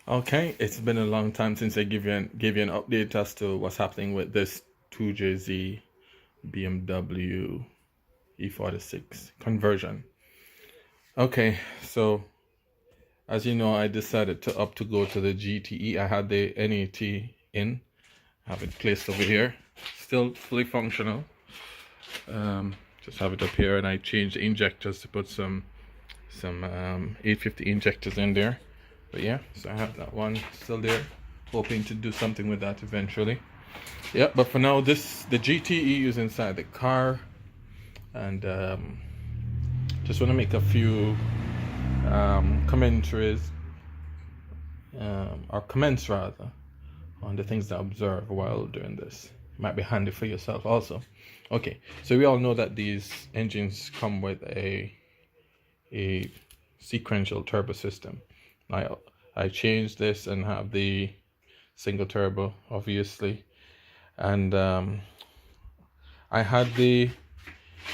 Okay, it's been a long time since I gave you an update as to what's happening with this 2JZ BMW E46 conversion. Okay, so as you know, I decided to go to the GTE. I had the NAT in, have it placed over here, still fully functional. Just have it up here, and I changed the injectors to put some 850 injectors in there. But yeah, so I have that one still there, hoping to do something with that eventually. Yeah, but for now, the GTE is inside the car, and just want to make a few commentaries, or comments rather, on the things that I observe while doing this. Might be handy for yourself also. Okay, so we all know that these engines come with a sequential turbo system. I changed this and have the single turbo, obviously, and I had the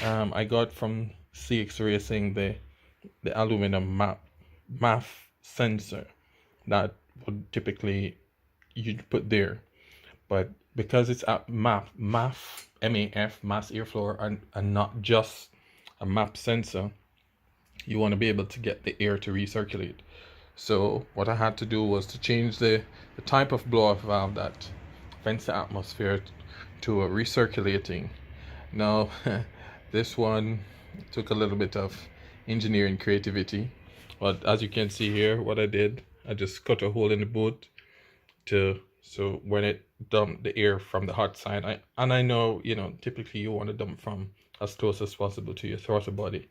I got from CX Racing the aluminum MAF sensor that would typically you'd put there, but because it's a MAF mass airflow, and not just a MAP sensor, you want to be able to get the air to recirculate. So what I had to do was to change the type of blow-off valve that vents the atmosphere to a recirculating. Now, this one took a little bit of engineering creativity, but as you can see here, what I did, I just cut a hole in the boot so when it dumped the air from the hot side, I know, typically you want to dump from as close as possible to your throttle body.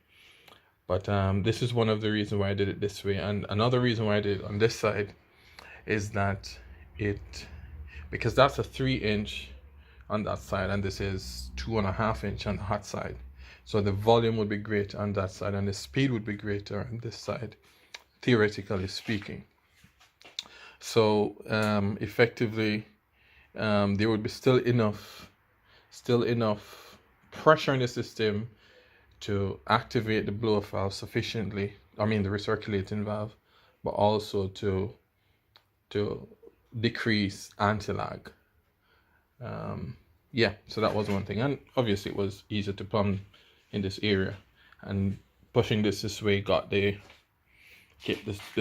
But this is one of the reasons why I did it this way. And another reason why I did it on this side is that because that's a 3-inch on that side, and this is 2.5-inch on the hot side. So the volume would be greater on that side, and the speed would be greater on this side, theoretically speaking. So effectively, there would be still enough pressure in the system to activate the blow-off valve sufficiently. I mean the recirculating valve, but also to decrease anti-lag. Yeah, so that was one thing, and obviously it was easier to plumb in this area, and pushing this way got the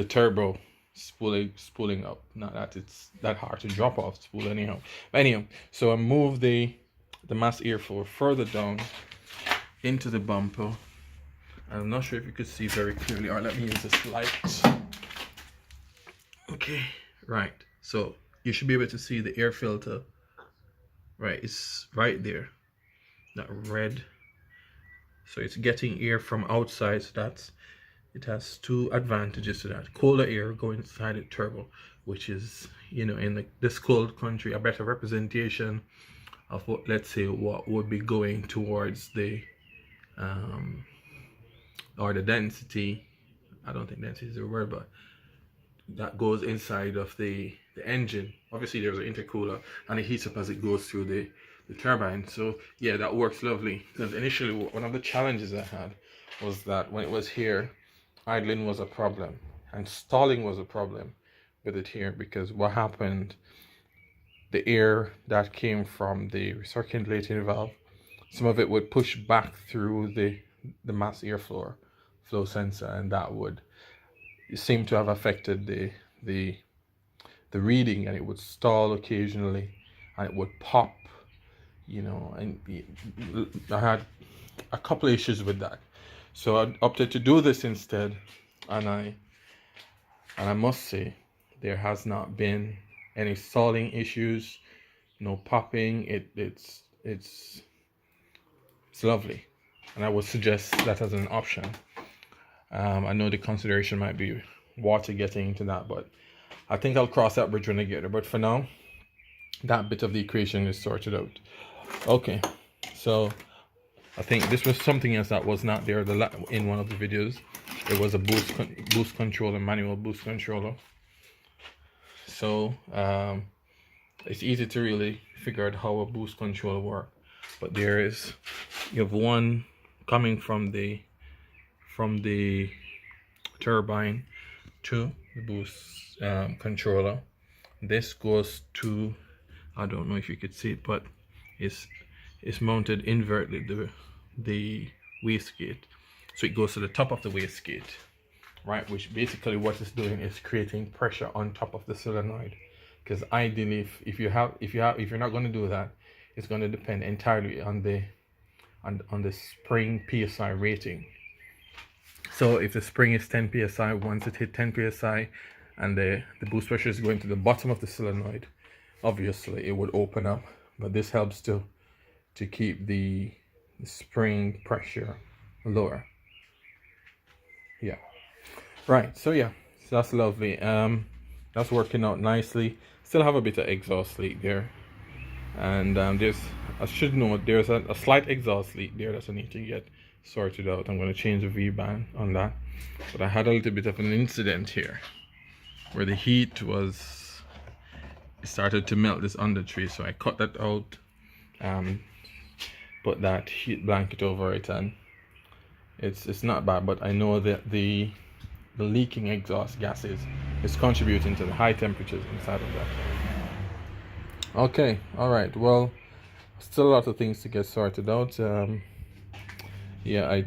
turbo spooling up. Not that it's that hard to drop off spool anyhow. But anyhow, so I moved the mass airflow further down into the bumper. I'm not sure if you could see very clearly. All right, let me use this light. Okay, right. So you should be able to see the air filter. Right, it's right there. That red. So it's getting air from outside. So it has two advantages to that. Colder air going inside the turbo, which is, in this cold country, a better representation of what, let's say, what would be going towards the or the density. I don't think density is the word, but that goes inside of the engine. Obviously there's an intercooler, and it heats up as it goes through the turbine. So yeah, that works lovely. Because initially one of the challenges I had was that when it was here, idling was a problem and stalling was a problem with it here, because what happened, the air that came from the recirculating valve, some of it would push back through the mass airflow flow sensor, and that would seem to have affected the reading, and it would stall occasionally, and it would pop, and I had a couple of issues with that. So I opted to do this instead, and I must say there has not been any stalling issues, no popping. It's lovely, and I would suggest that as an option. I know the consideration might be water getting into that, but I think I'll cross that bridge when I get there. But for now, that bit of the equation is sorted out. Okay, so I think this was something else that was not there in one of the videos. It was a boost controller, manual boost controller. So it's easy to really figure out how a boost controller works. But you have one coming from the turbine, to the boost controller. This goes to, I don't know if you could see it, but it's mounted invertly, the wastegate. So it goes to the top of the wastegate, right? Which basically what it's doing is creating pressure on top of the solenoid. Because ideally, if you're not going to do that, it's going to depend entirely on the spring PSI rating. So if the spring is 10 PSI, once it hit 10 PSI and the boost pressure is going to the bottom of the solenoid, obviously it would open up. But this helps to keep the spring pressure lower. Yeah. Right, so yeah, so that's lovely. That's working out nicely. Still have a bit of exhaust leak there. And I should note, there's a slight exhaust leak there that I need to get sorted out. I'm going to change the V-band on that. But I had a little bit of an incident here where the heat started to melt this under tree. So I cut that out, put that heat blanket over it, and it's not bad. But I know that the leaking exhaust gases is contributing to the high temperatures inside of that. Okay, all right, well, still a lot of things to get sorted out. Yeah, I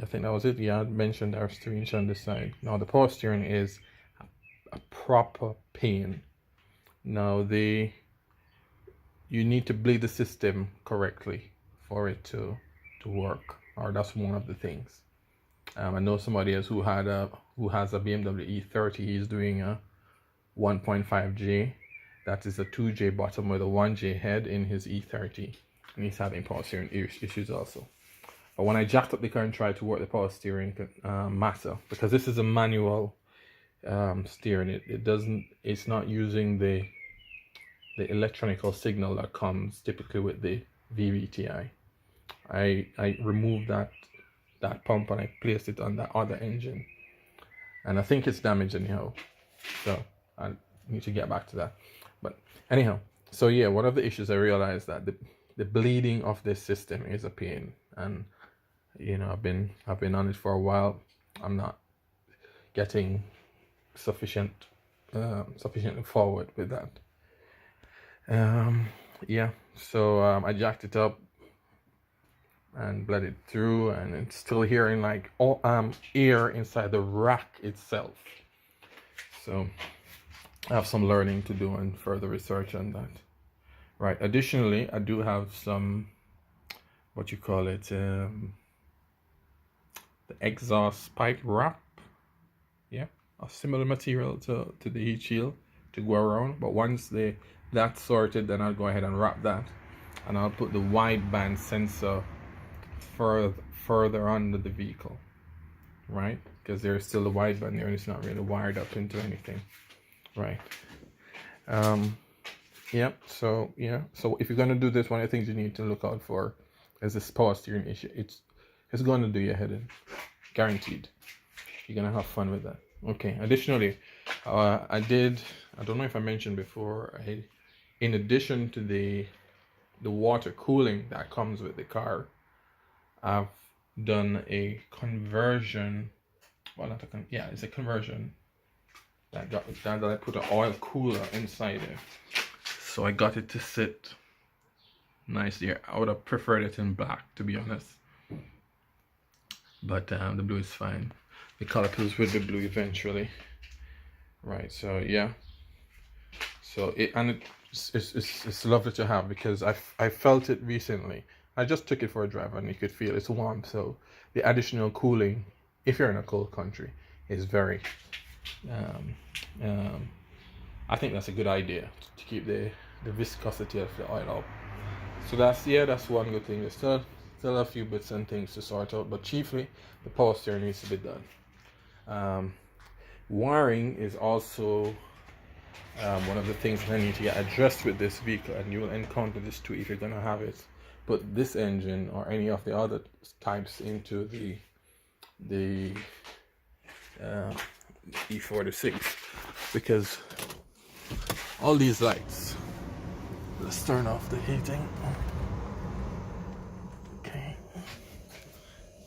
think that was it. Yeah, I mentioned our steering on this side. Now the power steering is a proper pain. Now you need to bleed the system correctly for it to work, or that's one of the things. I know somebody else who has a BMW E30. He's doing a 1.5J. That is a 2J bottom with a 1J head in his E30, and he's having power steering issues also. But when I jacked up the car and tried to work the power steering matter, because this is a manual steering, it's not using the electronical signal that comes typically with the vvti. I removed that pump and I placed it on the other engine, and I think it's damaged anyhow, so I need to get back to that. But anyhow, so yeah, one of the issues I realized that the bleeding of this system is a pain, and I've been on it for a while. I'm not getting sufficiently forward with that. Yeah, so I jacked it up and bled it through, and it's still hearing like air inside the rack itself. So I have some learning to do and further research on that. Right, additionally, I do have some, what you call it, the exhaust pipe wrap. Yeah, a similar material to the heat shield to go around. But once that's sorted, then I'll go ahead and wrap that, and I'll put the wideband sensor further under the vehicle, right? Because there's still a wideband there and it's not really wired up into anything, right? Yeah, so if you're going to do this, one of the things you need to look out for is this power steering issue. It's going to do your head in, guaranteed. You're going to have fun with that. Okay, additionally, I don't know if I mentioned before, in addition to the water cooling that comes with the car, I've done a conversion. Well, it's a conversion that I put an oil cooler inside it, so I got it to sit nicely. I would have preferred it in black, to be honest, but the blue is fine. The color pills will be blue eventually, right? So yeah, so it's lovely to have, because I felt it recently. I just took it for a drive and you could feel it's warm. So the additional cooling, if you're in a cold country, is very I think that's a good idea to keep the viscosity of the oil up. So that's one good thing. There's still a few bits and things to sort out, but chiefly the power steering needs to be done. Wiring is also one of the things that I need to get addressed with this vehicle, and you will encounter this too if you're going to have it put this engine or any of the other types into the E46, because all these lights, let's turn off the heating. Okay,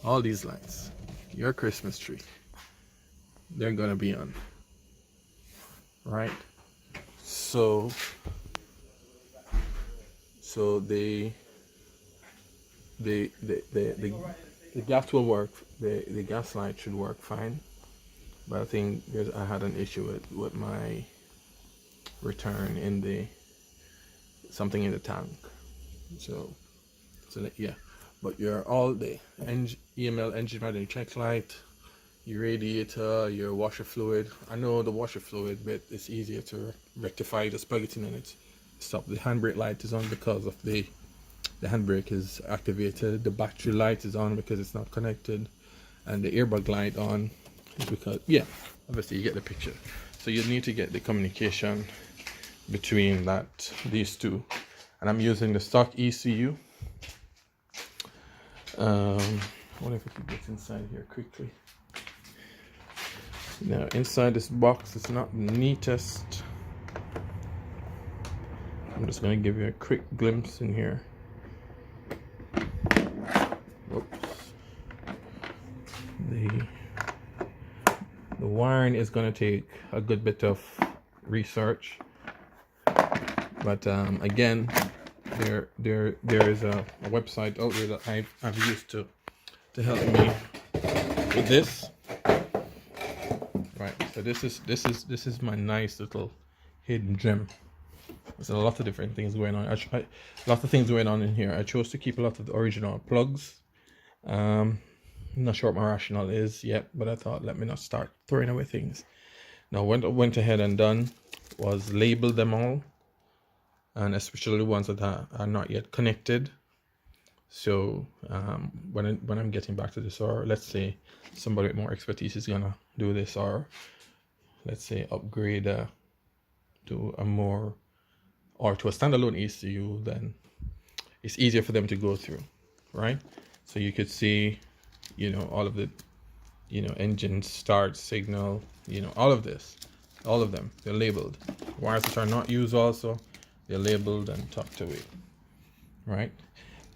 all these lights, your Christmas tree, they're gonna be on, right? So the gas will work. The gas light should work fine, but I think I had an issue with my return in the something in the tank. So yeah, but your all the EML engine battery check light, your radiator, your washer fluid. I know the washer fluid bit is easier to rectify. Just plug it in and it's stop. The handbrake light is on because of the handbrake is activated. The battery light is on because it's not connected, and the airbag light on is because, yeah, obviously you get the picture. So you need to get the communication between these two, and I'm using the stock ECU. I wonder if we could get inside here quickly. Now inside this box, it's not the neatest. I'm just going to give you a quick glimpse in here. Oops. The wiring is going to take a good bit of research, but again, there is a website out there that I've used to help me with this. Right, so this is my nice little hidden gem. There's a lot of different things going on. Lots of things going on in here. I chose to keep a lot of the original plugs. I'm not sure what my rationale is yet, but I thought, let me not start throwing away things. Now, what I went ahead and done was label them all, and especially the ones that are not yet connected. So when I'm getting back to this, or let's say somebody with more expertise is gonna do this, or let's say upgrade to a more, or to a standalone ECU, then it's easier for them to go through, right? So you could see, all of the, engine start signal, all of this, all of them, they're labeled. Wires which are not used also, they're labeled and tucked away, right?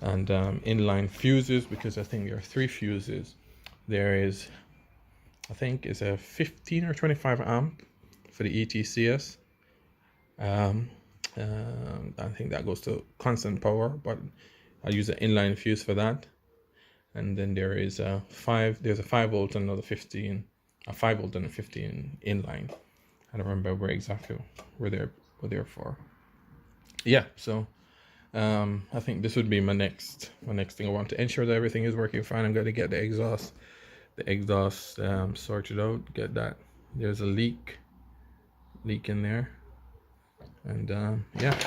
And inline fuses, because I think there are 3 fuses. There is, I think it's a 15 or 25 amp for the ETCS. I think that goes to constant power, but I use an inline fuse for that. And then there is there's a 5 volt and another 15, a 5 volt and a 15 inline. I don't remember where exactly where they're for. Yeah, so I think this would be my next thing. I want to ensure that everything is working fine. I'm going to get the exhaust sorted out. Get that. There's a leak in there, and yeah,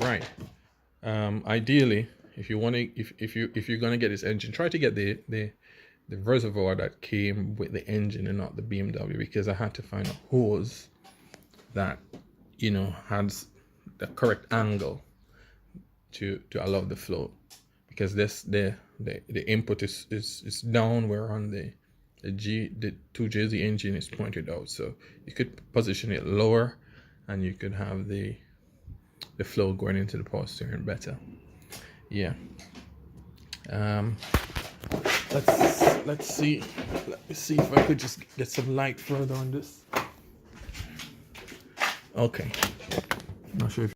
right. Ideally, if you want to, if you're gonna get this engine, try to get the reservoir that came with the engine and not the BMW, because I had to find a hose that has the correct angle to allow the flow, because the input is down, where on the 2JZ engine is pointed out. So you could position it lower, and you could have the flow going into the power steering better. Yeah. Let's see if I could just get some light further on this. Okay. Not sure if